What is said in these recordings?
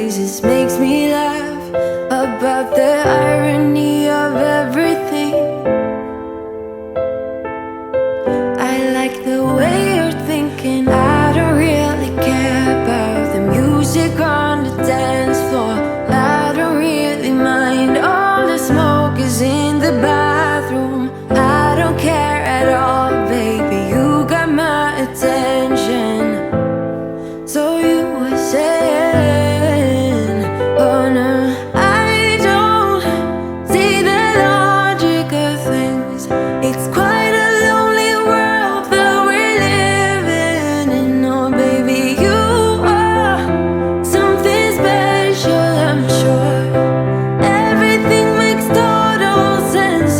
faces makes me laugh about the irony of everything. I like the way you're thinking. I don't really care about the music on the dance floor. I don't really mind. All the smoke is in the bathroom. I don't care at all, baby. You got my attention. So you were saying, oh no, I don't see the logic of things. It's quite a lonely world that we're living in. Oh baby, you are something special, I'm sure. Everything makes total sense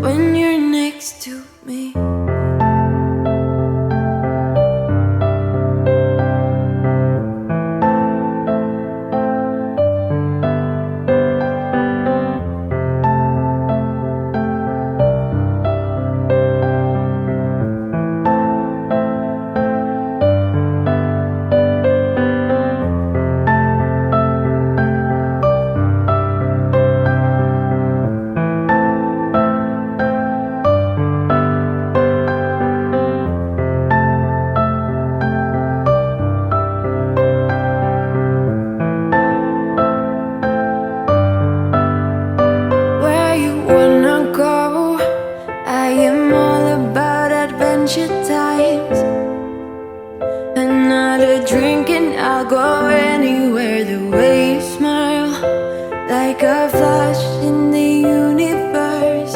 when you're next to me. Where you wanna go? I am all about adventure times. Another drink and I'll go anywhere. The way you smile, like a flash in the universe.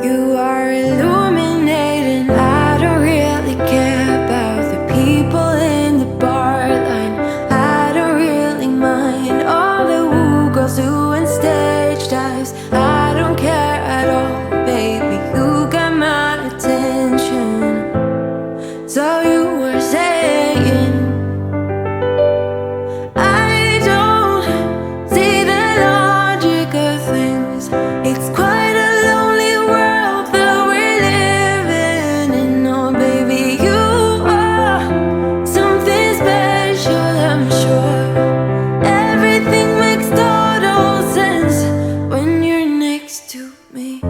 You are illuminating. I don't really care about the people in the bar line. I don't really mind. All the woo girls doing stage dives. I don't care at all, baby. You got my attention. So you were saying, I don't see the logic of things. It's quite a lonely world that we're living in. Oh baby, you are something special, I'm sure. Everything makes total sense when you're next to me.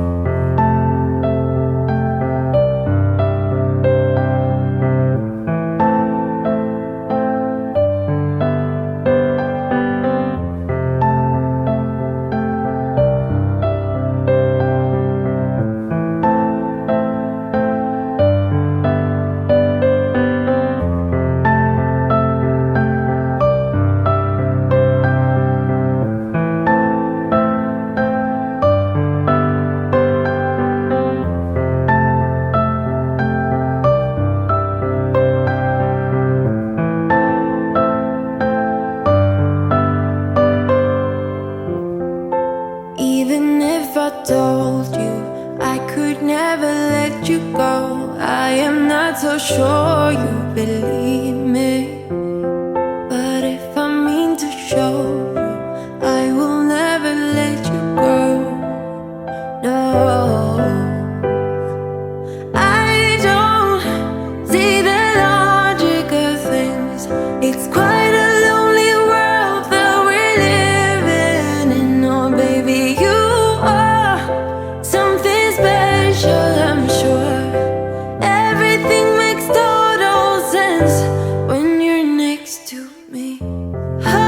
Even if I told you I could never let you go, I am not so sure you believe me. But if I mean to show you, I will never let you go. No, I don't see the logic of things. It's quite a lonely world that we're living in. Oh baby, you are something special, I'm sure. Everything makes total sense when you're next to me. Oh,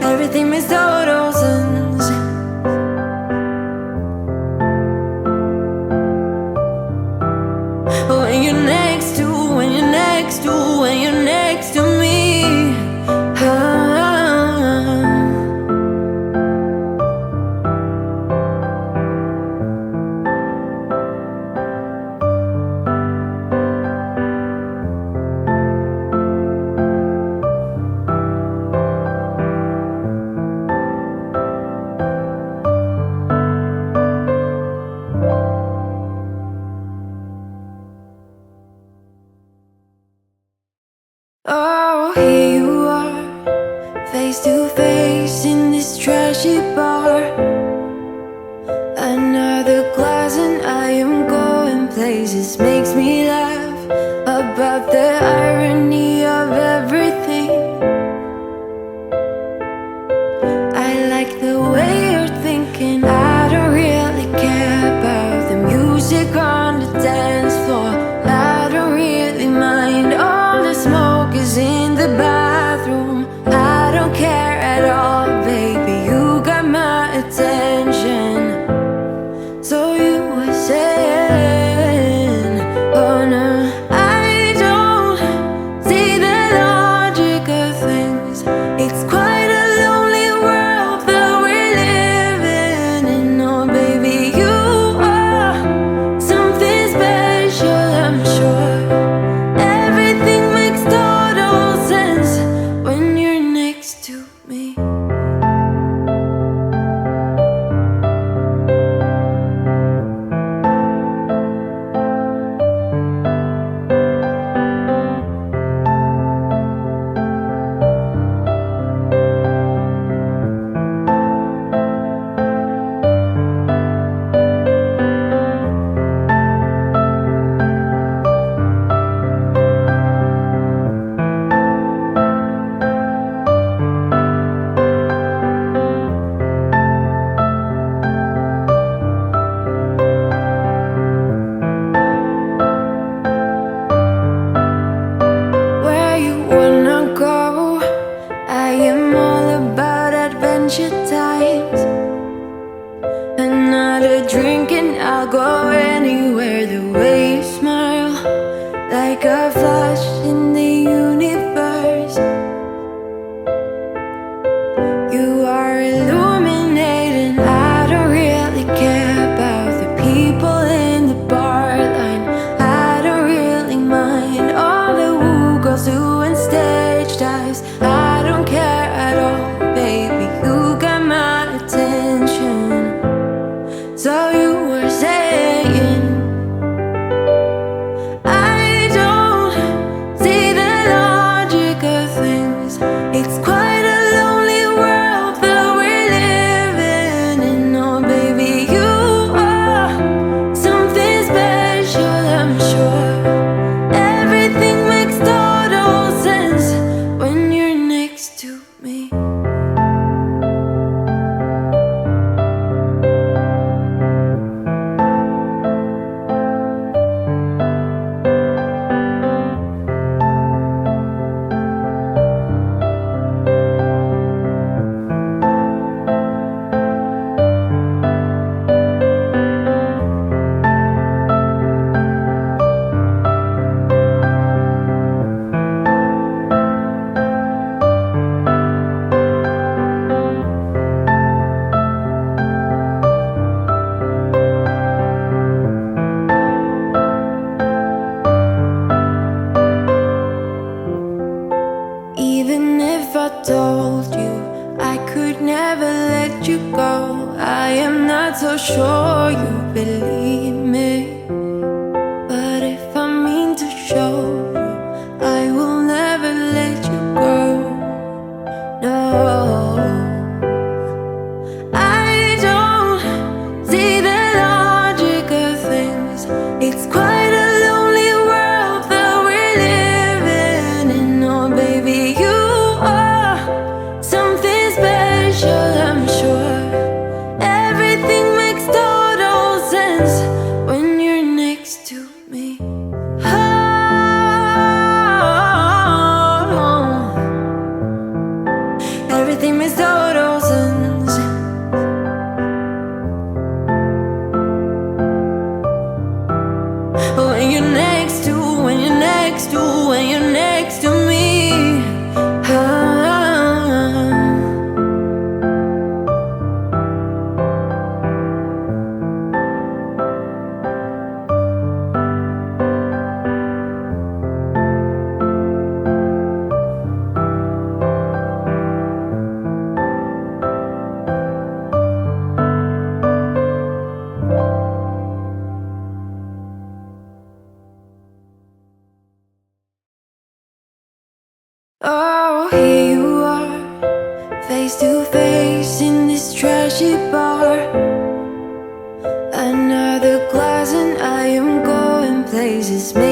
everything makes total sense when you're next to, when you're next to, when you're next to me. Oh, here you are, face to face in this trashy bar. Another glass and I am going places. places makes me laugh about the irony of everything. I like the way you're thinking. I don't really care about the music on the dance floor. I don't really mind all the smoke is in the bathroom. I don't care at all, baby, you got my attention. So you were saying, oh no, I don't see the logic of things. It's quite a lonely world that we're living in. Oh baby, you are something special, I'm sure. Everything makes total sense when you're next to me. Where you wanna go? I am all about adventure times. Another drink and I'll go anywhere. The way you smile, like a flash in the universe. You are illuminating. I don't really care about the people in the bar line. I don't really mind all the woo girls doing stage dives. I don't care at all, baby, you got my attention. So you were saying, I don't see the logic of things. It's quite a lonely world that we're living in. Oh baby, you are something special, I'm sure. Everything makes total sense when you're next to me. Even if I told you I could never let you go, I am not so sure you believe me. But if I mean to show you, I will never let you go. No, I don't see the logic of things. It's quite a lonely world that we're living in. Oh baby, you are something special, I'm sure. Everything makes total sense when you're next to me. Oh, everything makes total sense when you're next to, when you're next to, when you're next to me. Oh, here you are, face to face in this trashy bar. Another glass and I am going noises.